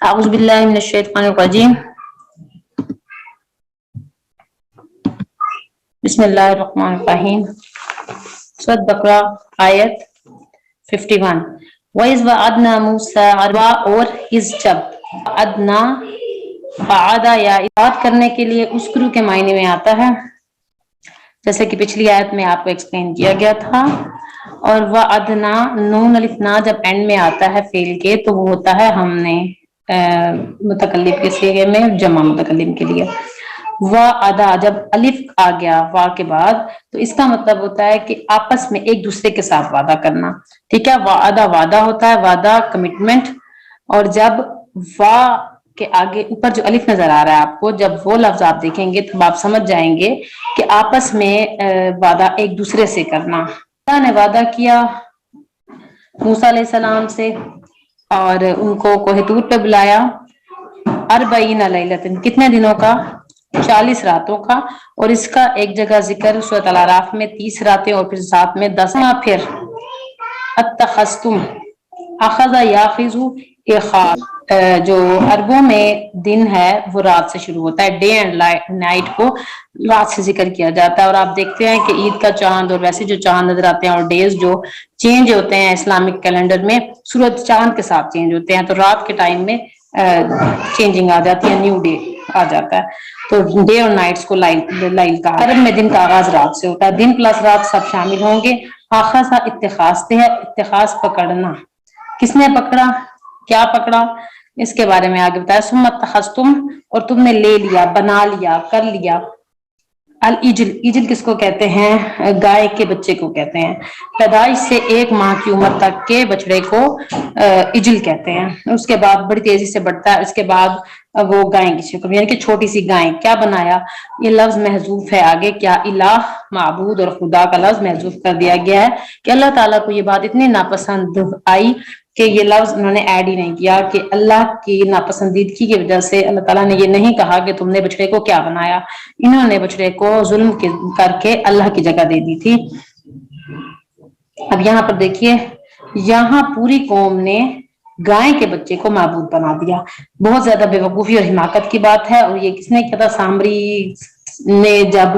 أعوذ بالله من الشيطان الرجيم بسم الله الرحمن الرحیم سورۃ بقرہ آیت 51 وَإِذْ وَعَدْنَا مُوسَىٰ اور اس جب وعدنا وعدہ یا اطاعت کرنے کے لیے اسکرو کے معنی میں آتا ہے، جیسے کہ پچھلی آیت میں آپ کو ایکسپلین کیا گیا تھا. اور وعدنا نون الف نا جب اینڈ میں آتا ہے فعل کے تو وہ ہوتا ہے ہم نے متکلم کے صیغے میں جمع متکلم کے لیے. وعدہ جب الف آ گیا وا کے بعد تو اس کا مطلب ہوتا ہے کہ آپس میں ایک دوسرے کے ساتھ وعدہ کرنا. ٹھیک ہے، وعدہ وعدہ ہوتا ہے، وعدہ کمٹمنٹ. اور جب وا کے آگے اوپر جو الف نظر آ رہا ہے آپ کو، جب وہ لفظ آپ دیکھیں گے تو آپ سمجھ جائیں گے کہ آپس میں وعدہ ایک دوسرے سے کرنا. اللہ نے وعدہ کیا موسیٰ علیہ السلام سے اور ان کو کوہ طور پہ بلایا. 40 لیلۃ کتنے دنوں کا؟ 40 راتوں کا. اور اس کا ایک جگہ ذکر سورۃ الاعراف میں 30 راتیں اور پھر ساتھ میں 10. پھر اتخذتم اخذ یاخذ اخاذ جو عربوں میں دن ہے وہ رات سے شروع ہوتا ہے. ڈے اینڈ نائٹ کو رات سے ذکر کیا جاتا ہے. اور آپ دیکھتے ہیں کہ عید کا چاند اور ویسے جو چاند نظر آتے ہیں اور ڈیز جو چینج ہوتے ہیں اسلامک کیلنڈر میں سورج چاند کے ساتھ چینج ہوتے ہیں، تو رات کے ٹائم میں چینجنگ آ جاتی ہے، نیو ڈے آ جاتا ہے. تو ڈے اور نائٹس کو لائل کا عرب میں دن کا آغاز رات سے ہوتا ہے. دن پلس رات سب شامل ہوں گے. آخذ اتخاذ سے ہے، اتخاذ پکڑنا. کس نے پکڑا؟ کیا پکڑا؟ اس کے بارے میں آگے بتایا. ثم اتخذتم اور تم نے لے لیا، بنا لیا، کر لیا. العجل، عجل کس کو کہتے ہیں؟ گائے کے بچے کو کہتے ہیں. پیدائش سے 1 ماہ کی عمر تک کے بچڑے کو عجل کہتے ہیں. اس کے بعد بڑی تیزی سے بڑھتا ہے، اس کے بعد وہ گائے کی شکل یعنی کہ چھوٹی سی گائے. کیا بنایا؟ یہ لفظ محذوف ہے آگے. کیا؟ الہ، معبود اور خدا کا لفظ محذوف کر دیا گیا ہے کہ اللہ تعالیٰ کو یہ بات اتنی ناپسند آئی کہ یہ لفظ انہوں نے ایڈ ہی نہیں کیا، کہ اللہ کی ناپسندیدگی کی وجہ سے اللہ تعالیٰ نے یہ نہیں کہا کہ تم نے بچڑے کو کیا بنایا. انہوں نے بچڑے کو ظلم کر کے اللہ کی جگہ دے دی تھی. اب یہاں پر دیکھیے، یہاں پوری قوم نے گائے کے بچے کو معبود بنا دیا. بہت زیادہ بے وقوفی اور حماقت کی بات ہے. اور یہ کس نے کیا تھا؟ سامری نے جب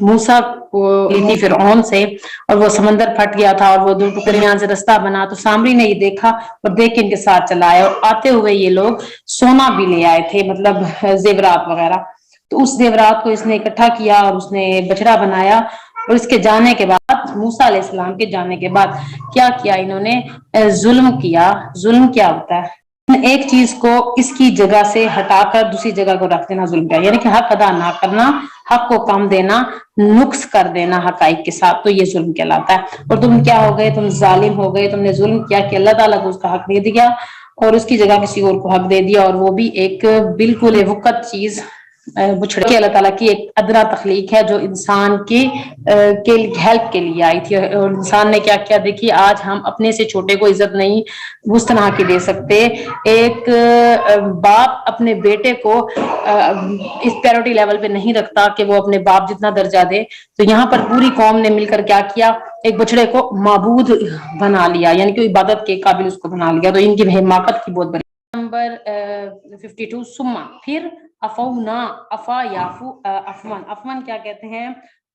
موسیٰ کو لی تھی فرعون سے اور وہ سمندر پھٹ گیا تھا اور وہ 2 ٹکڑیاں سے رستہ بنا، تو سامری نے یہ دیکھا اور دیکھ کے ان کے ساتھ چلا آیا. اور آتے ہوئے یہ لوگ سونا بھی لے آئے تھے، مطلب زیورات وغیرہ. تو اس زیورات کو اس نے اکٹھا کیا اور اس نے بچڑا بنایا. اور اس کے جانے کے بعد، موسیٰ علیہ السلام کے جانے کے بعد کیا کیا انہوں نے؟ ظلم کیا. ظلم کیا ہوتا ہے؟ ایک چیز کو اس کی جگہ سے ہٹا کر دوسری جگہ کو رکھ دینا ظلم کیا، یعنی کہ حق ادا نہ کرنا، حق کو کم دینا، نقص کر دینا حقائق کے ساتھ، تو یہ ظلم کہلاتا ہے. اور تم کیا ہو گئے؟ تم ظالم ہو گئے. تم نے ظلم کیا کہ اللہ تعالیٰ کو اس کا حق دے دیا اور اس کی جگہ کسی اور کو حق دے دیا. اور وہ بھی ایک بالکل وقت چیز بچھڑے. اللہ تعالیٰ کی ایک ادنا تخلیق ہے جو انسان کی ہیلپ کے لیے آئی تھی. اور انسان نے کیا کیا؟ دیکھیے، آج ہم اپنے سے چھوٹے کو عزت نہیں اس طرح کی دے سکتے. ایک باپ اپنے بیٹے کو اس پیروٹی لیول پہ نہیں رکھتا کہ وہ اپنے باپ جتنا درجہ دے. تو یہاں پر پوری قوم نے مل کر کیا کیا؟ ایک بچڑے کو معبود بنا لیا، یعنی کہ عبادت کے قابل اس کو بنا لیا. تو ان کی حماقت کی بہت بڑی. نمبر 52 ثم پھر افونا، افا یافو افمن. افمن کیا کہتے ہیں؟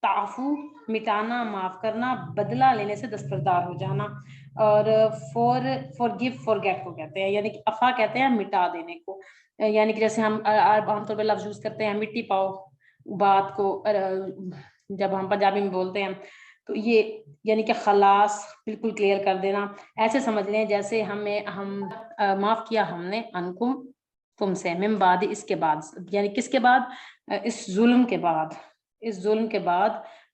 تعفو مٹانا، معاف کرنا، بدلہ لینے سے دستبردار ہو جانا. اور forgive forget کو کہتے ہیں، یعنی کہ افا کہتے ہیں مٹا دینے کو. یعنی کہ جیسے ہم عام طور پہ لفظ یوز کرتے ہیں مٹی پاؤ بات کو، جب ہم پنجابی میں بولتے ہیں تو یہ یعنی کہ خلاص، بالکل کلیئر کر دینا. ایسے سمجھ لیں جیسے ہم معاف کیا ہم نے انکم تم سے، من بعد اس کے بعد، یعنی کس کے بعد؟ اس ظلم کے بعد. اس ظلم کے بعد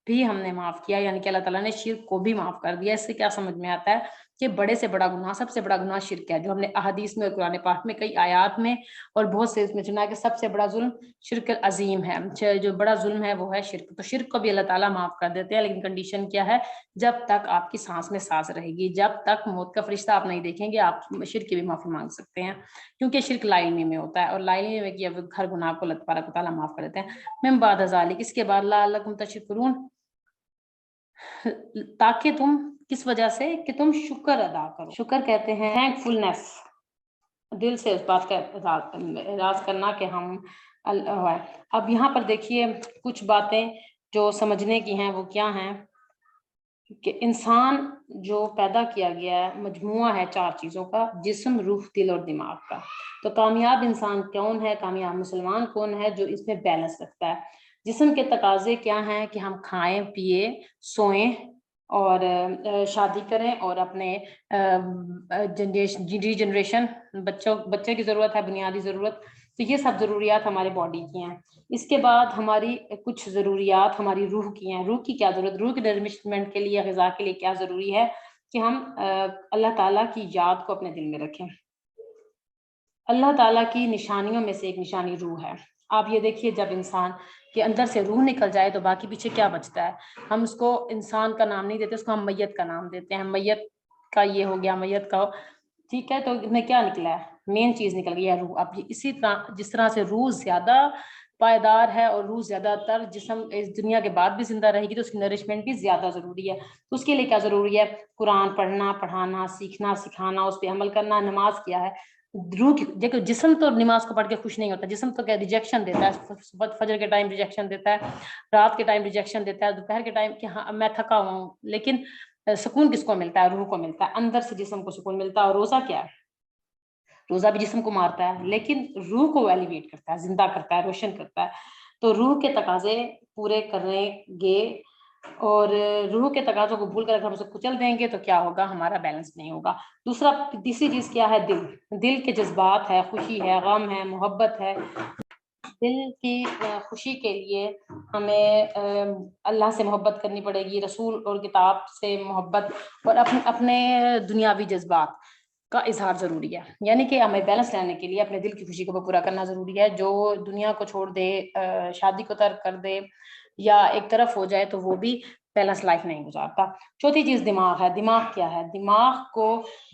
بھی ہم نے معاف کیا، یعنی کہ اللہ تعالیٰ نے شرک کو بھی معاف کر دیا. اس سے کیا سمجھ میں آتا ہے کہ بڑے سے بڑا گناہ، سب سے بڑا گناہ شرک ہے، جو ہم نے احادیث میں اور قرآن پاک میں کئی آیات میں اور بہت سے اس میں سنا ہے کہ سب سے بڑا ظلم شرک عظیم ہے. جو بڑا ظلم ہے وہ ہے شرک. تو شرک کو بھی اللہ تعالیٰ معاف کر دیتے ہیں، لیکن کنڈیشن کیا ہے؟ جب تک آپ کی سانس میں سانس رہے گی، جب تک موت کا فرشتہ آپ نہیں دیکھیں گے، آپ شرک کی بھی معافی مانگ سکتے ہیں، کیونکہ شرک لا علمی میں ہوتا ہے. اور لا علمی میں کیا ہر گناہ کو اللہ تبارک و تعالیٰ معاف کر دیتے ہیں. من بعد ذالک اس کے بعد، لعلکم تشکرون تاکہ تم، کس وجہ سے؟ کہ تم شکر ادا کرو. شکر کہتے ہیں تھینک فلنس. دل سے اس بات کا اعراض کرنا کہ ہم اللہ ہے۔ اب یہاں پر دیکھیے کچھ باتیں جو سمجھنے کی ہیں وہ کیا ہیں کہ انسان جو پیدا کیا گیا ہے مجموعہ ہے 4 چیزوں کا، جسم، روح، دل اور دماغ کا۔ تو کامیاب انسان کون ہے، کامیاب مسلمان کون ہے جو اس میں بیلنس رکھتا ہے۔ جسم کے تقاضے کیا ہیں کہ ہم کھائیں پیے سوئیں اور شادی کریں اور اپنے جنریشن بچے کی ضرورت ہے، بنیادی ضرورت، تو یہ سب ضروریات ہمارے باڈی کی ہیں۔ اس کے بعد ہماری کچھ ضروریات ہماری روح کی ہیں۔ روح کی کیا ضرورت، روح کی نرمشمنٹ کے لیے، غذا کے لیے کیا ضروری ہے کہ ہم اللہ تعالیٰ کی یاد کو اپنے دل میں رکھیں۔ اللہ تعالیٰ کی نشانیوں میں سے ایک نشانی روح ہے۔ آپ یہ دیکھیے جب انسان کے اندر سے روح نکل جائے تو باقی پیچھے کیا بچتا ہے؟ ہم اس کو انسان کا نام نہیں دیتے، اس کو ہم میت کا نام دیتے ہیں۔ میت کا یہ ہو گیا، میت کا، ٹھیک ہے، تو میں کیا نکلا ہے؟ مین چیز نکل گئی ہے روح۔ اب اسی طرح جس طرح سے روح زیادہ پائیدار ہے اور روح زیادہ تر جسم اس دنیا کے بعد بھی زندہ رہے گی تو اس کی نرشمنٹ بھی زیادہ ضروری ہے۔ تو اس کے لیے کیا ضروری ہے؟ قرآن پڑھنا، پڑھانا، سیکھنا، سکھانا، اس پہ عمل کرنا۔ نماز کیا ہے؟ روح کی دیکھو، جسم تو نماز کو پڑھ کے خوش نہیں ہوتا، جسم تو کیا ریجیکشن دیتا ہے، فجر کے ٹائم ریجیکشن دیتا ہے، رات کے ٹائم ریجیکشن دیتا ہے، دوپہر کے ٹائم کہ ہاں میں تھکا ہوا ہوں، لیکن سکون کس کو ملتا ہے؟ روح کو ملتا ہے، اندر سے جسم کو سکون ملتا ہے۔ اور روزہ کیا ہے؟ روزہ بھی جسم کو مارتا ہے لیکن روح کو ایلیویٹ کرتا ہے، زندہ کرتا ہے، روشن کرتا ہے۔ تو روح کے تقاضے پورے کریں گے، اور روح کے تقاضوں کو بھول کر اگر ہم اسے کچل دیں گے تو کیا ہوگا؟ ہمارا بیلنس نہیں ہوگا۔ تیسری چیز کیا ہے؟ دل۔ دل کے جذبات ہے، خوشی ہے، غم ہے، محبت ہے۔ دل کی خوشی کے لیے ہمیں اللہ سے محبت کرنی پڑے گی، رسول اور کتاب سے محبت، اور اپنے دنیاوی جذبات کا اظہار ضروری ہے۔ یعنی کہ ہمیں بیلنس لانے کے لیے اپنے دل کی خوشی کو پورا کرنا ضروری ہے۔ جو دنیا کو چھوڑ دے، شادی کو ترک کر دے یا ایک طرف ہو جائے تو وہ بھی بیلنس لائف نہیں گزارتا۔ چوتھی چیز دماغ ہے۔ دماغ کیا ہے؟ دماغ کو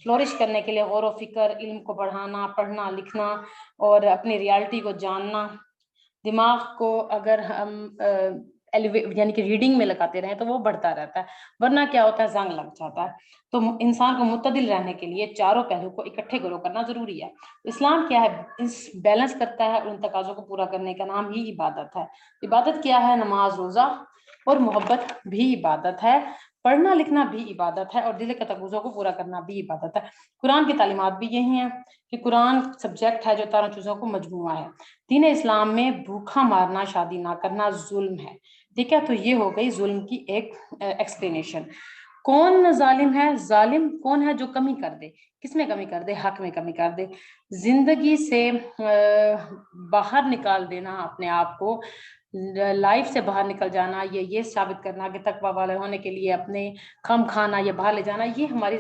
فلورش کرنے کے لیے غور و فکر، علم کو بڑھانا، پڑھنا لکھنا اور اپنی ریالٹی کو جاننا۔ دماغ کو اگر ہم یعنی کہ ریڈنگ میں لگاتے رہیں تو وہ بڑھتا رہتا ہے، ورنہ کیا ہوتا ہے؟ زنگ لگ جاتا ہے۔ تو انسان کو متعدل رہنے کے لیے چاروں پہلو کو اکٹھے گرو کرنا ضروری ہے۔ اسلام کیا ہے؟ اس بیلنس کرتا ہے، ان تقاضوں کو پورا کرنے کا نام ہی عبادت ہے۔ عبادت کیا ہے؟ نماز، روزہ اور محبت بھی عبادت ہے، پڑھنا لکھنا بھی عبادت ہے، اور دل کے تقاضوں کو پورا کرنا بھی عبادت ہے۔ قرآن کی تعلیمات بھی یہی ہیں کہ قرآن سبجیکٹ ہے جو 13 چیزوں کو مجموعہ ہے۔ دین اسلام میں بھوکا مارنا، شادی نہ کرنا ظلم ہے، ٹھیک ہے؟ تو یہ ہو گئی ظلم کی ایک ایکسپلینیشن۔ کون ظالم ہے؟ ظالم کون ہے جو کمی کر دے؟ کس میں کمی کر دے؟ حق میں کمی کر دے۔ زندگی سے باہر نکال دینا اپنے آپ کو، لائف سے باہر نکل جانا، یہ ثابت کرنا کہ تقوی والے ہونے کے لیے اپنے کم کھانا یا باہر لے جانا، یہ ہماری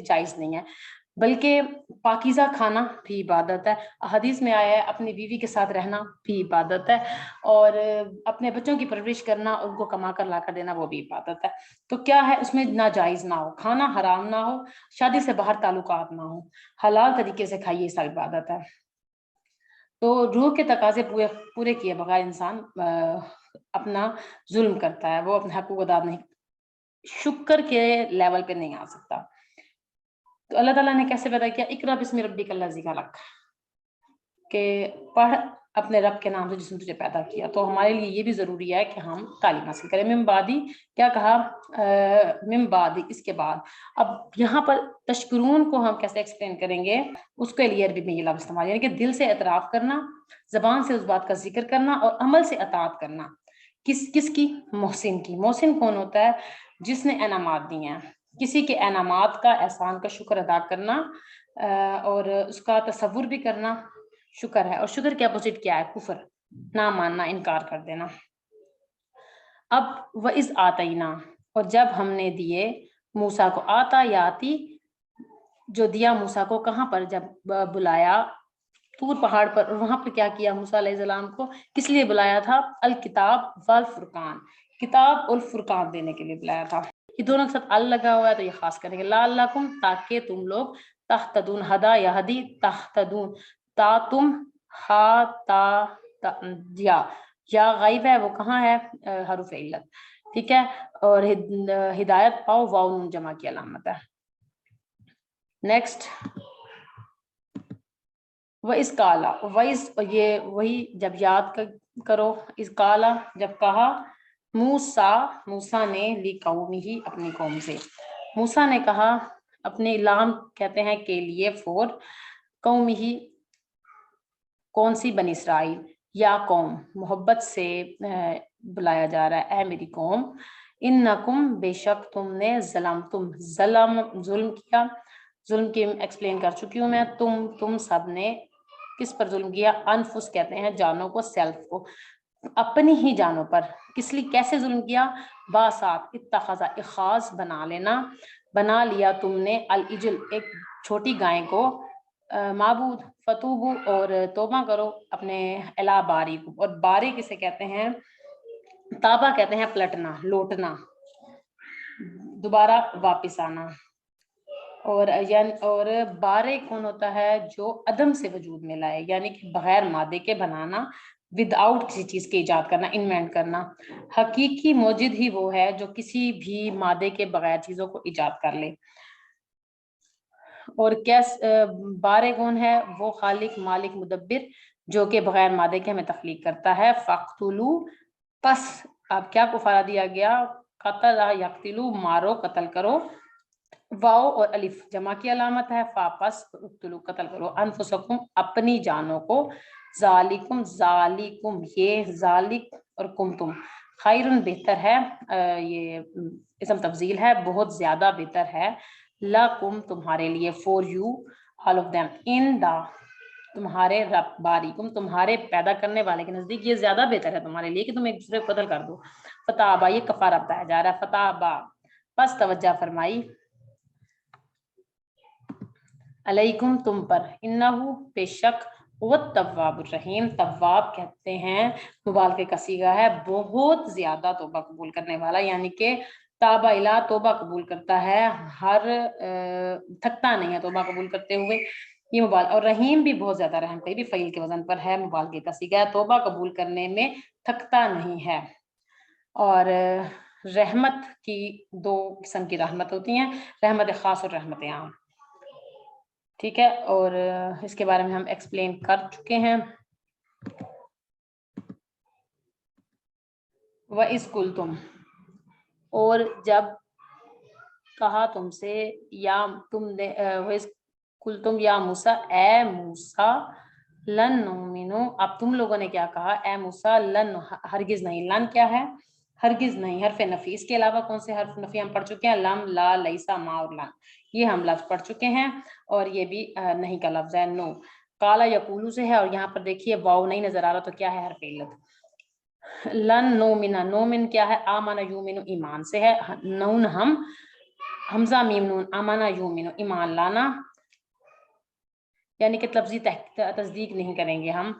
جائز نہیں ہے۔ بلکہ پاکیزہ کھانا بھی عبادت ہے۔ حدیث میں آیا ہے اپنی بیوی کے ساتھ رہنا بھی عبادت ہے، اور اپنے بچوں کی پرورش کرنا، ان کو کما کر لا کر دینا، وہ بھی عبادت ہے۔ تو کیا ہے اس میں؟ ناجائز نہ ہو، کھانا حرام نہ ہو، شادی سے باہر تعلقات نہ ہو، حلال طریقے سے کھائیے، سب عبادت ہے۔ تو روح کے تقاضے پورے کیے بغیر انسان اپنا ظلم کرتا ہے، وہ اپنے حقوق ادا نہیں، شکر کے لیول پہ نہیں آ سکتا۔ تو اللہ تعالیٰ نے کیسے پیدا کیا؟ اقرا بسم ربک الذی خلق، کہ پڑھ اپنے رب کے نام سے جس نے تجھے پیدا کیا۔ تو ہمارے لیے یہ بھی ضروری ہے کہ ہم تعلیم حاصل کریں۔ من بعدی کیا کہا؟ من بعدی، اس کے بعد۔ اب یہاں پر تشکرون کو ہم کیسے ایکسپلین کریں گے؟ اس کے لیے عربی میں یہ لفظ استعمال، یعنی کہ دل سے اعتراف کرنا، زبان سے اس بات کا ذکر کرنا، اور عمل سے اطاعت کرنا۔ کس کی؟ محسن کی۔ محسن کون ہوتا ہے؟ جس نے انعامات دیے ہیں، کسی کے انعامات کا، احسان کا شکر ادا کرنا، اور اس کا تصور بھی کرنا شکر ہے۔ اور شکر کے اپوزٹ کیا ہے؟ کفر، نہ ماننا، انکار کر دینا۔ اب وَإِذْ آتَيْنَا، اور جب ہم نے دیے موسیٰ کو، آتا یا آتی، جو دیا موسیٰ کو کہاں پر؟ جب بلایا طور پہاڑ پر، اور وہاں پر کیا کیا موسیٰ علیہ السلام کو؟ کس لیے بلایا تھا؟ الکتاب والفرقان، کتاب اور فرقان دینے کے لیے بلایا تھا۔ یہ دونوں کے ساتھ ال لگا ہوا ہے تو یہ خاص کریں گے، لعلکم، تاکہ تم لوگ، تہتدون، ہدا یا ہدی، تہتدون، تا تم، ہا تا یا غائب ہے، وہ کہاں ہے؟ حرف علت، ٹھیک ہے؟ اور ہدایت پاؤ، واو نون جمع کی علامت ہے۔ نیکسٹ وہ اس کالا ویس، یہ وہی جب یاد کرو، اس کالا جب کہا موسیٰ نے لی قومہ اپنی قوم سے، موسیٰ نے کہا اپنے لام کہتے ہیں کے لیے فور، قومہ کون سی؟ بنی اسرائیل، یا قوم محبت سے بلایا جا رہا ہے، اے میری قوم، انکم بے شک تم نے ظلم کیا، ظلم کی ایکسپلین کر چکی ہوں میں، تم سب نے کس پر ظلم کیا؟ انفس کہتے ہیں جانوں کو، سیلف کو، اپنی ہی جانوں پر، کس لیے کیسے ظلم کیا؟ باسات اتخذا اخاذ بنا لینا، بنا لیا تم نے العجل ایک چھوٹی گائے کو معبود، فتوبو اور توبہ کرو اپنے الا باری کو، اور باری کسے کہتے ہیں؟ تابہ کہتے ہیں پلٹنا، لوٹنا، دوبارہ واپس آنا، اور بارے کون ہوتا ہے؟ جو عدم سے وجود میں لائے، یعنی کہ بغیر مادے کے بنانا، ود آؤٹ کسی چیز کے ایجاد کرنا، انوینٹ کرنا۔ حقیقی موجد ہی وہ ہے جو کسی بھی مادے کے بغیر چیزوں کو ایجاد کر لے۔ اور بارے کون ہے؟ وہ خالق مالک مدبر جو کہ بغیر مادے کے ہمیں تخلیق کرتا ہے۔ فاقتلو، پس اب کیا کفارہ دیا گیا؟ قتل یقتلو، مارو قتل کرو، واؤ اور الف جمع کی علامت ہے، فاپس اقتلو قتل کرو، انفسکم اپنی جانوں کو، ذالکم یہ ذالک اور کم تم، خیرن بہتر ہے، یہ اسم تفضیل ہے، بہت زیادہ بہتر ہے، لکم تمہارے لیے، for you all of them, ان دا تمہارے رب، باریکم تمہارے پیدا کرنے والے کے نزدیک یہ زیادہ بہتر ہے تمہارے لیے کہ تم ایک دوسرے کو قتل کر دو۔ فتابا یہ کفارہ بتایا جا رہا ہے، فتابا پس توجہ فرمائی، علیکم تم پر، انہو بے شک، وہ تواب الرحیم، تواب کہتے ہیں مبالغے کا صیغہ ہے، بہت زیادہ توبہ قبول کرنے والا، یعنی کہ تابا الا توبہ قبول کرتا ہے، ہر تھکتا نہیں ہے توبہ قبول کرتے ہوئے، یہ مبالغہ، اور رحیم بھی بہت زیادہ رحم، کہیں بھی فعیل کے وزن پر ہے، مبالغے کا صیغہ ہے، توبہ قبول کرنے میں تھکتا نہیں ہے۔ اور رحمت کی دو قسم کی رحمت ہوتی ہیں، رحمت خاص اور رحمت عام، ٹھیک ہے، اور اس کے بارے میں ہم ایکسپلین کر چکے ہیں۔ وَإِذْ قُلْتُمْ، اور جب کہا تم سے، یا تم نے، وَإِذْ قُلْتُمْ یا موسیٰ، اے موسیٰ، لن نؤمنو، اب تم لوگوں نے کیا کہا؟ اے موسیٰ، لن، ہرگز نہیں، لن کیا ہے؟ ہرگز نہیں، حرف نفی، اس کے علاوہ کون سے حرف نفی ہم پڑھ چکے ہیں؟ لم، لا، لیسا، ما اور لن، یہ ہم لفظ پڑھ چکے ہیں، اور یہ بھی نہیں کا لفظ ہے، نو، کالا یقولو سے ہے، اور یہاں پر دیکھیے واو نہیں نظر آ رہا تو کیا ہے؟ حرف علت۔ لن نومنا، نومن کیا ہے؟ آمنا یومنو، ایمان سے ہے، نون ہم، حمزہ میم نون، آمنا یومنو، ایمان لانا، یعنی کہ لفظی تصدیق نہیں کریں گے ہم،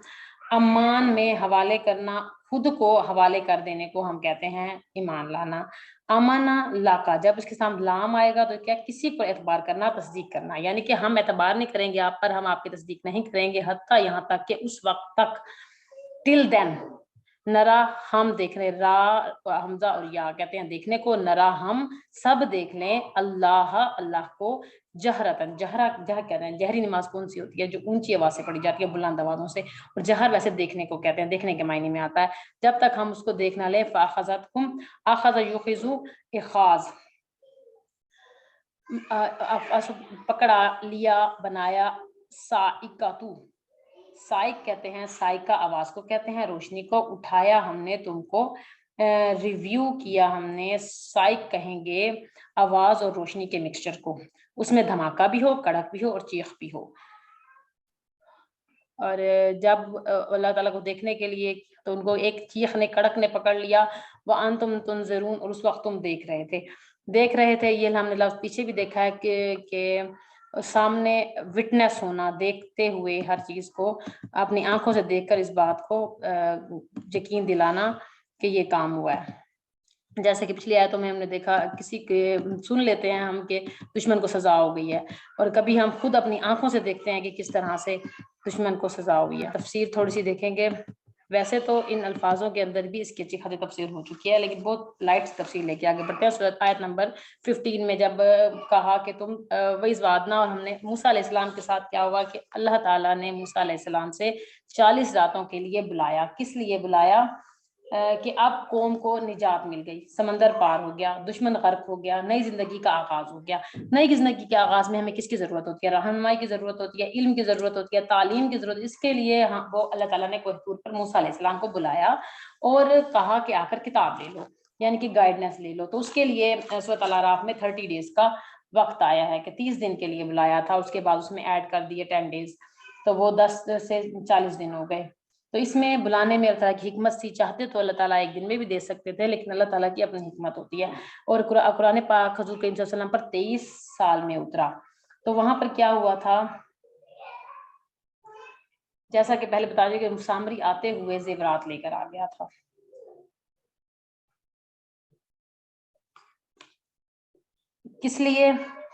امان میں حوالے کرنا، خود کو حوالے کر دینے کو ہم کہتے ہیں ایمان لانا، امانا لاکا، جب اس کے سامنے لام آئے گا تو کیا؟ کسی کو اعتبار کرنا، تصدیق کرنا، یعنی کہ ہم اعتبار نہیں کریں گے آپ پر، ہم آپ کی تصدیق نہیں کریں گے، حتیٰ یہاں تک کہ اس وقت تک، ٹل دین، نرا ہم دیکھ رہے، را حمزہ اور یا کہتے ہیں دیکھنے کو، نرا ہم سب دیکھ لیں، اللہ کو، جہرتن، جہر کہتے ہیں، جہری نماز کون سی ہوتی ہے؟ جو اونچی آواز سے پڑھی جاتی ہے، بلند آوازوں سے، اور جہر ویسے دیکھنے کو کہتے ہیں، دیکھنے کے معنی میں آتا ہے، جب تک ہم اس کو دیکھ نہ لیں، فاخذتکم، اخذ یؤخذ اخاذ، پکڑا لیا، بنایا، سائقۃ، سائق کہتے ہیں، سائقہ آواز کو کہتے ہیں، روشنی کو، اٹھایا ہم نے تم کو، ریویو کیا ہم نے، سائق کہیں گے آواز اور روشنی کے مکسچر کو، اس میں دھماکہ بھی ہو، کڑک بھی ہو، اور چیخ بھی ہو، اور جب اللہ تعالیٰ کو دیکھنے کے لیے تو ان کو ایک چیخ نے، کڑک نے پکڑ لیا، وَأَنْتُمْ تُنْظِرُونَ، اور اس وقت تم دیکھ رہے تھے، یہ ہم نے لفظ پیچھے بھی دیکھا ہے کہ سامنے وٹنس ہونا، دیکھتے ہوئے ہر چیز کو، اپنی آنکھوں سے دیکھ کر اس بات کو یقین دلانا کہ یہ کام ہوا ہے، جیسے کہ پچھلی آیتوں میں ہم نے دیکھا، کسی کے سن لیتے ہیں ہم کہ دشمن کو سزا ہو گئی ہے، اور کبھی ہم خود اپنی آنکھوں سے دیکھتے ہیں کہ کس طرح سے دشمن کو سزا ہوئی ہے۔ تفسیر تھوڑی سی دیکھیں گے، ویسے تو ان الفاظوں کے اندر بھی اس کی اچھی خاصی تفسیر ہو چکی ہے، لیکن بہت لائٹ تفسیر لے کے آگے بڑھتے ہیں۔ سورۃ آیت نمبر 15 میں جب کہا کہ تم وَإِذْ وَعَدْنَا، اور ہم نے موسیٰ علیہ السلام کے ساتھ کیا ہوا کہ اللہ تعالیٰ نے موسیٰ علیہ السلام سے 40 راتوں کے لیے بلایا۔ کس لیے بلایا؟ کہ اب قوم کو نجات مل گئی، سمندر پار ہو گیا، دشمن غرق ہو گیا، نئی زندگی کا آغاز ہو گیا۔ نئی زندگی کے آغاز میں ہمیں کس کی ضرورت ہوتی ہے؟ رہنمائی کی ضرورت ہوتی ہے، علم کی ضرورت ہوتی ہے، تعلیم کی ضرورت۔ اس کے لیے وہ اللہ تعالیٰ نے کوہ طور پر موسیٰ علیہ السلام کو بلایا اور کہا کہ آ کر کتاب لے لو، یعنی کہ گائیڈنس لے لو۔ تو اس کے لیے سورۃ الاعراف میں 30 ڈیز کا وقت آیا ہے کہ 30 دن کے لیے بلایا تھا، اس کے بعد اس میں ایڈ کر دیے 10 ڈیز، تو وہ 10 سے 40 دن ہو گئے۔ تو اس میں بلانے میں اللہ تعالیٰ کی حکمت سی، چاہتے تو اللہ تعالیٰ ایک دن میں بھی دے سکتے تھے، لیکن اللہ تعالیٰ کی اپنی حکمت ہوتی ہے۔ اور قرآن پاک حضور کریم صلی اللہ علیہ وسلم پر 23 سال میں اترا۔ تو وہاں پر کیا ہوا تھا، جیسا کہ پہلے بتا دیا کہ سامری آتے ہوئے زیورات لے کر آ گیا تھا۔ کس لیے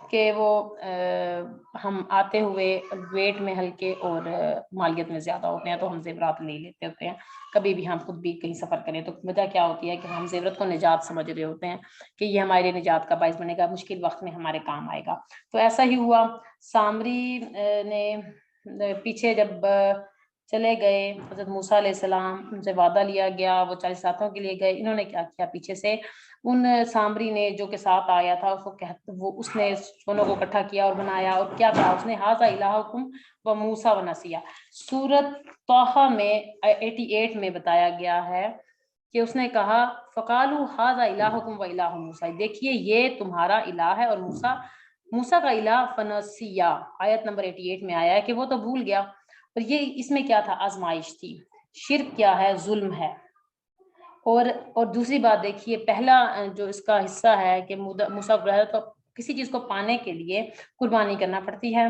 کہ وہ ہم آتے ہوئے ویٹ میں ہلکے اور مالیت میں زیادہ ہوتے ہیں، تو ہم زیورات لے لیتے ہوتے ہیں۔ کبھی بھی ہم خود بھی کہیں سفر کریں تو وجہ کیا ہوتی ہے کہ ہم زیورت کو نجات سمجھ رہے ہوتے ہیں کہ یہ ہمارے لیے نجات کا باعث بنے گا، مشکل وقت میں ہمارے کام آئے گا۔ تو ایسا ہی ہوا، سامری نے پیچھے جب چلے گئے، حضرت موسیٰ علیہ السلام ان سے وعدہ لیا گیا، وہ 40 راتوں کے لیے گئے۔ انہوں نے کیا کیا، پیچھے سے ان سامری نے جو کہ ساتھ آیا تھا اس نے سونوں کو اکٹھا کیا اور بنایا، اور کیا کہا اس نے، ھذا الہکم و موسیٰ و نسیٰ۔ سورۃ طٰہٰ میں 88 میں بتایا گیا ہے کہ اس نے کہا فقالوا ھذا الہکم و الہ موسیٰ، دیکھیے یہ تمہارا الہ ہے اور موسیٰ کا الہ، فنسیٰ۔ آیت نمبر 88 میں آیا ہے کہ وہ تو بھول گیا۔ اور یہ اس میں کیا تھا، آزمائش تھی۔ شرک کیا ہے، ظلم ہے۔ اور دوسری بات دیکھیے، پہلا جو اس کا حصہ ہے کہ موسیٰ تو کسی چیز کو پانے کے لیے قربانی کرنا پڑتی ہے،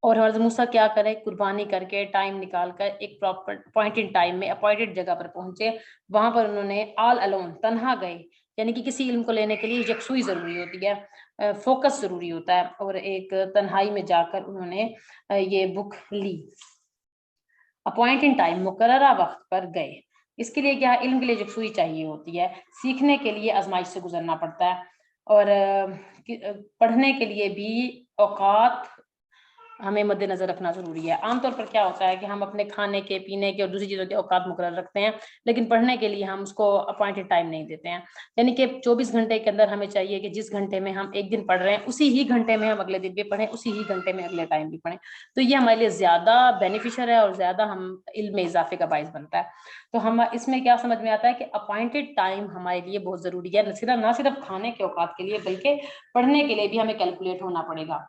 اور حضرت موسیٰ کیا کرے، قربانی کر کے ٹائم نکال کر ایک پراپر اپوائنٹڈ ٹائم میں اپوائنٹڈ جگہ پر پہنچے۔ وہاں پر انہوں نے آل الون، تنہا گئے، یعنی کہ کسی علم کو لینے کے لیے یکسوئی ضروری ہوتی ہے، فوکس ضروری ہوتا ہے، اور ایک تنہائی میں جا کر انہوں نے یہ بک لی، اپوائنٹڈ ٹائم، مقررہ وقت پر گئے۔ اس کے لیے کیا، علم کے لیے یکسوئی چاہیے ہوتی ہے، سیکھنے کے لیے آزمائش سے گزرنا پڑتا ہے، اور پڑھنے کے لیے بھی اوقات ہمیں مد نظر رکھنا ضروری ہے۔ عام طور پر کیا ہوتا ہے کہ ہم اپنے کھانے کے، پینے کے اور دوسری چیزوں کے اوقات مقرر رکھتے ہیں، لیکن پڑھنے کے لیے ہم اس کو اپوائنٹڈ ٹائم نہیں دیتے ہیں، یعنی کہ 24 گھنٹے کے اندر ہمیں چاہیے کہ جس گھنٹے میں ہم ایک دن پڑھ رہے ہیں اسی ہی گھنٹے میں ہم اگلے دن بھی پڑھیں، اسی ہی گھنٹے میں اگلے ٹائم بھی پڑھیں۔ تو یہ ہمارے لیے زیادہ بینیفیشل ہے اور زیادہ ہم علم میں اضافے کا باعث بنتا ہے۔ تو ہم اس میں کیا سمجھ میں آتا ہے کہ اپوائنٹڈ ٹائم ہمارے لیے بہت ضروری ہے، نہ صرف کھانے کے اوقات کے لیے بلکہ پڑھنے کے لیے بھی ہمیں کیلکولیٹ ہونا پڑے گا۔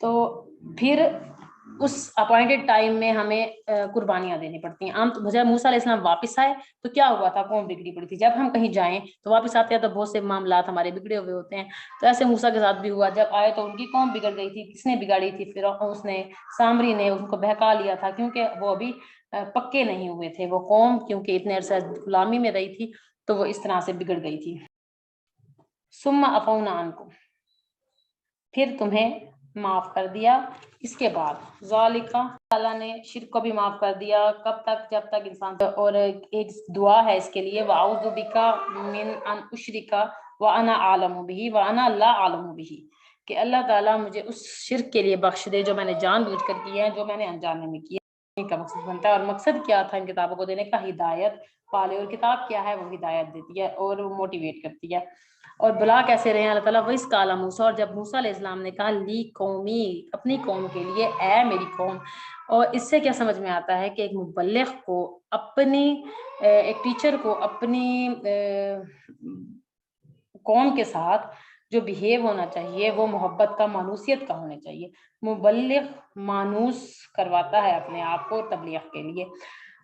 تو پھر اس اپوائنٹڈ ٹائم میں ہمیں قربانیاں دینی پڑتی ہیں۔ جب موسیٰ علیہ السلام واپس آئے تو کیا ہوا تھا، قوم بگڑی پڑی تھی۔ جب ہم کہیں جائیں تو واپس آتے ہیں تو بہت سے معاملات ہمارے بگڑے ہوئے ہوتے ہیں، تو ایسے موسیٰ کے ساتھ بھی ہوا، جب آئے تو ان کی قوم بگڑ گئی تھی۔ کس نے بگاڑی تھی؟ پھر اس نے، سامری نے ان کو بہکا لیا تھا، کیونکہ وہ ابھی پکے نہیں ہوئے تھے، وہ قوم کیونکہ اتنے عرصہ غلامی میں رہی تھی تو وہ اس طرح سے بگڑ گئی تھی۔ ثم عفونا عنکم، پھر تمہیں معاف کر دیا۔ اس کے بعد ذالک، اللہ نے شرک کو بھی معاف کر دیا، کب تک، جب تک انسان، اور ایک دعا ہے اس کے لیے، واعوذ بک من ان اشرک وانا اعلم به وانا لا اعلم به، کہ اللہ تعالیٰ مجھے اس شرک کے لیے بخش دے جو میں نے جان بوجھ کر کی ہے، جو میں نے انجانے میں کی ہے۔ کا مقصد بنتا ہے، اور مقصد کیا تھا ان کتابوں کو دینے کا، ہدایت پالے، اور کتاب کیا ہے، وہ ہدایت دیتی ہے اور وہ موٹیویٹ کرتی ہے۔ اور بلا کیسے رہے ہیں اللہ تعالیٰ، وَإِذْ قَالَ موسیٰ، اور جب موسیٰ علیہ السلام نے کہا، لی قومی، اپنی قوم کے لیے، اے میری قوم۔ اور اس سے کیا سمجھ میں آتا ہے کہ ایک مبلغ کو اپنی، ایک ٹیچر کو اپنی قوم کے ساتھ جو بہیو ہونا چاہیے وہ محبت کا، مانوسیت کا ہونا چاہیے۔ مبلغ مانوس کرواتا ہے اپنے آپ کو تبلیغ کے لیے،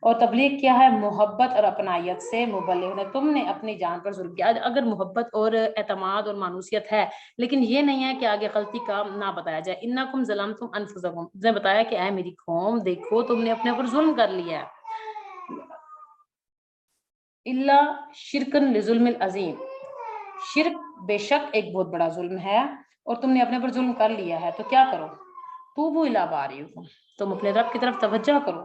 اور تبلیغ کیا ہے، محبت اور اپنائیت سے۔ مبلغ نے، تم نے اپنی جان پر ظلم کیا۔ اگر محبت اور اعتماد اور مانوسیت ہے، لیکن یہ نہیں ہے کہ آگے غلطی کا نہ بتایا جائے، انکم ظلمتم انفسکم، نے بتایا کہ اے میری قوم دیکھو تم نے اپنے اوپر ظلم کر لیا ہے۔ الا شرکن لظلم العظیم، شرک بے شک ایک بہت بڑا ظلم ہے، اور تم نے اپنے پر ظلم کر لیا ہے، تو کیا کرو، توبوا الی بارئکم، تم اپنے رب کی طرف توجہ کرو،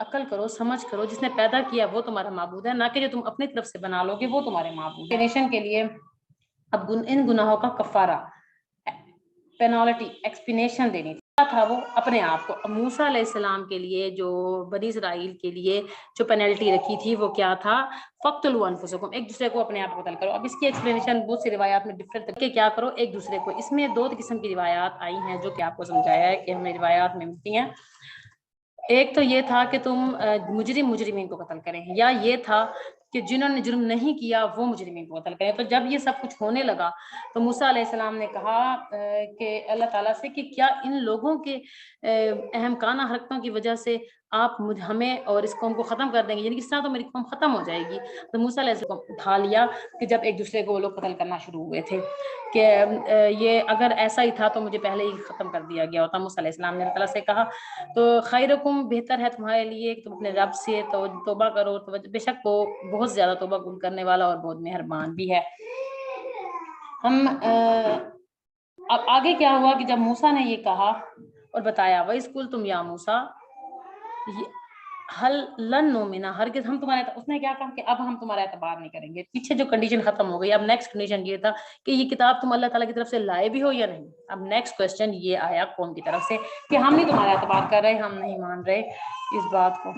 عقل کرو، سمجھ کرو، جس نے پیدا کیا وہ تمہارا معبود ہے، نہ کہ جو تم اپنی طرف سے بنا لو گے وہ تمہارے معبود ہے۔ ڈیفینیشن کے لیے اب ان گناہوں کا کفارہ، پینالٹی، ایکسپلینیشن دینی تھی، کیا تھا وہ؟ اپنے آپ کو۔ موسیٰ علیہ السلام کے لیے، جو بنی اسرائیل کے لیے جو پینلٹی رکھی تھی وہ کیا تھا؟ فَقْتُلُوا أَنفُسَكُمْ، ایک دوسرے کو اپنے آپ کو قتل کرو۔ اب اس کی ایکسپلینیشن بہت سی روایات میں ڈفرنٹ، کہ کیا کرو؟ ایک دوسرے کو۔ اس میں دو قسم کی روایات آئی ہیں جو کہ آپ کو سمجھایا ہے کہ ہمیں روایات میں ملتی ہیں۔ ایک تو یہ تھا کہ تم مجرمین کو قتل کریں، یا یہ تھا کہ جنہوں نے جرم نہیں کیا وہ مجرمین کو قتل کریں۔ تو جب یہ سب کچھ ہونے لگا تو موسیٰ علیہ السلام نے کہا کہ اللہ تعالیٰ سے کہ کیا ان لوگوں کے احمقانہ حرکتوں کی وجہ سے آپ ہمیں اور اس قوم کو ختم کر دیں گے، یعنی اس طرح تو میری قوم ختم ہو جائے گی۔ تو موسیٰ علیہ السلام کو اٹھا لیا کہ جب ایک دوسرے کو وہ لوگ قتل کرنا شروع ہوئے تھے کہ یہ اگر ایسا ہی تھا تو مجھے پہلے ہی ختم کر دیا گیا ہوتا۔ موسیٰ علیہ السلام نے اللہ تعالیٰ سے کہا تو خیرکم، بہتر ہے تمہارے لیے کہ تم اپنے رب سے توبہ کرو، تو بے شک وہ بہت زیادہ توبہ قبول کرنے والا اور بہت مہربان بھی ہے۔ ہم اب آگے کیا ہوا کہ جب موسیٰ نے یہ کہا اور بتایا وَإِذْ قُلْتُمْ يَا مُوسَىٰ حل لن نؤمنا، ہرگز ہم تمہارے، اس نے کیا کہا کہ اب ہم تمہارا اعتبار نہیں کریں گے۔ پیچھے جو کنڈیشن ختم ہو گئی، اب نیکسٹ کنڈیشن یہ تھا کہ یہ کتاب تم اللہ تعالیٰ کی طرف سے لائے بھی ہو یا نہیں۔ اب نیکسٹ کوسچن یہ آیا قوم کی طرف سے کہ ہم نہیں تمہارا اعتبار کر رہے، ہم نہیں مان رہے اس بات کو۔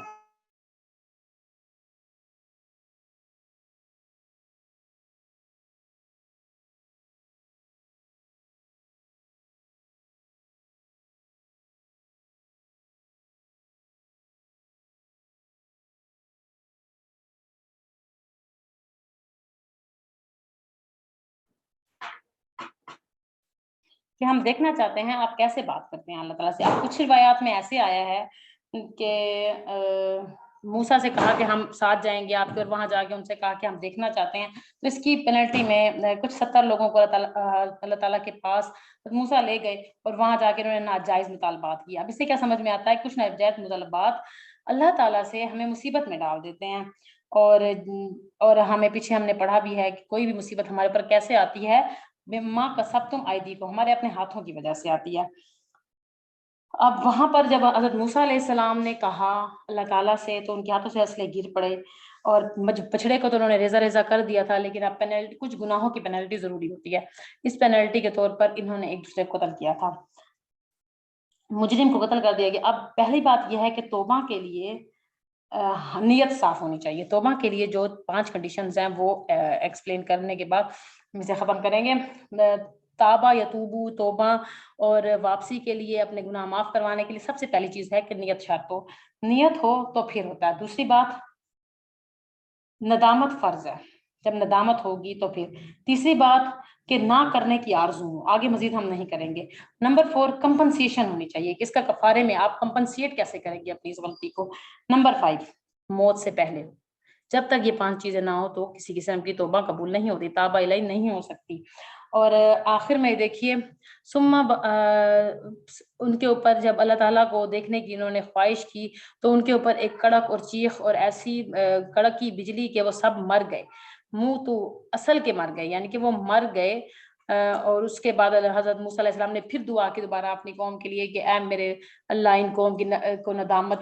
کہ ہم دیکھنا چاہتے ہیں آپ کیسے بات کرتے ہیں اللہ تعالیٰ سے۔ اب کچھ روایات میں ایسے آیا ہے کہ موسیٰ سے کہا کہ ہم ساتھ جائیں گے آپ کے، اور وہاں جا کے ان سے کہا کہ ہم دیکھنا چاہتے ہیں، تو اس کی پینلٹی میں کچھ 70 لوگوں کو اللہ تعالیٰ کے پاس موسیٰ لے گئے اور وہاں جا کے انہوں نے ناجائز مطالبات کیا۔ اب اس سے کیا سمجھ میں آتا ہے؟ کچھ ناجائز مطالبات اللہ تعالیٰ سے ہمیں مصیبت میں ڈال دیتے ہیں، اور ہمیں پیچھے ہم نے پڑھا بھی ہے کہ کوئی بھی مصیبت ہمارے پر کیسے آتی ہے؟ مما کسبتم ایدیکم، ہمارے اپنے ہاتھوں کی وجہ سے آتی ہے۔ اب وہاں پر جب حضرت موسیٰ علیہ السلام نے کہا اللہ تعالیٰ سے تو ان کے ہاتھوں سے اسلحے گر پڑے، اور بچڑے کو تو انہوں نے ریزہ ریزہ کر دیا تھا، لیکن اب پینلٹی، کچھ گناہوں کی پینلٹی ضروری ہوتی ہے۔ اس پینلٹی کے طور پر انہوں نے ایک دوسرے کو قتل کیا تھا، مجرم کو قتل کر دیا گیا۔ اب پہلی بات یہ ہے کہ توبہ کے لیے نیت صاف ہونی چاہیے۔ توبہ کے لیے جو 5 کنڈیشنز ہیں وہ ایکسپلین کرنے کے بعد ہم اسے ختم کریں گے۔ تابہ یتوبو، توبہ اور واپسی کے لیے، اپنے گناہ معاف کروانے کے لیے سب سے پہلی چیز ہے کہ نیت شرط ہو، نیت ہو تو پھر ہوتا ہے۔ دوسری بات ندامت فرض ہے، جب ندامت ہوگی تو پھر۔ تیسری بات کہ نہ کرنے کی آرزو ہو، آگے مزید ہم نہیں کریں گے۔ نمبر 4 کمپنسیشن ہونی چاہیے کہ اس کا کفارے میں آپ کمپنسیٹ کیسے کریں گے اپنی اس غلطی کو۔ نمبر 5 موت سے پہلے، جب تک یہ 5 چیزیں نہ ہو تو کسی قسم کی توبہ قبول نہیں ہوتی، توبہ الہی نہیں ہو سکتی۔ اور آخر میں دیکھیے ان کے اوپر جب اللہ تعالیٰ کو دیکھنے کی انہوں نے خواہش کی تو ان کے اوپر ایک کڑک اور چیخ اور ایسی کڑک کی بجلی کہ وہ سب مر گئے، منہ تو اصل کے مر گئے، یعنی کہ وہ مر گئے۔ اور اس کے بعد حضرت موسیٰ علیہ السلام نے پھر دعا کی دوبارہ اپنی قوم کے لیے کہ اے میرے اللہ، ان قوم کو ندامت،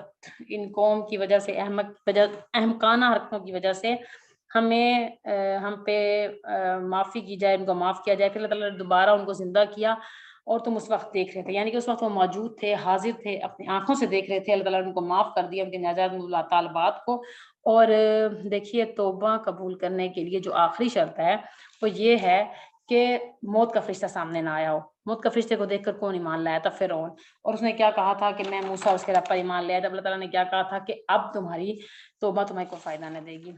ان قوم کی وجہ سے، احمقانہ حرکتوں کی وجہ سے ہم پہ معافی کی جائے، ان کو معاف کیا جائے۔ پھر اللہ تعالیٰ نے دوبارہ ان کو زندہ کیا، اور تم اس وقت دیکھ رہے تھے، یعنی کہ اس وقت وہ موجود تھے، حاضر تھے، اپنی آنکھوں سے دیکھ رہے تھے۔ اللہ تعالیٰ نے ان کو معاف کر دیا، ان کے ناجائز مطالبات کو۔ اور دیکھیے توبہ قبول کرنے کے لیے جو آخری شرط ہے وہ یہ ہے کہ موت کا فرشتہ سامنے نہ آیا ہو۔ موت کا فرشتے کو دیکھ کر کون ایمان لایا تھا؟ فرعون، اور اس نے کیا کہا تھا کہ میں موسیٰ اس کے رب پر ایمان لیا۔ جب اللہ تعالیٰ نے کیا کہا تھا کہ اب تمہاری توبہ تمہیں کوئی فائدہ نہ دے گی۔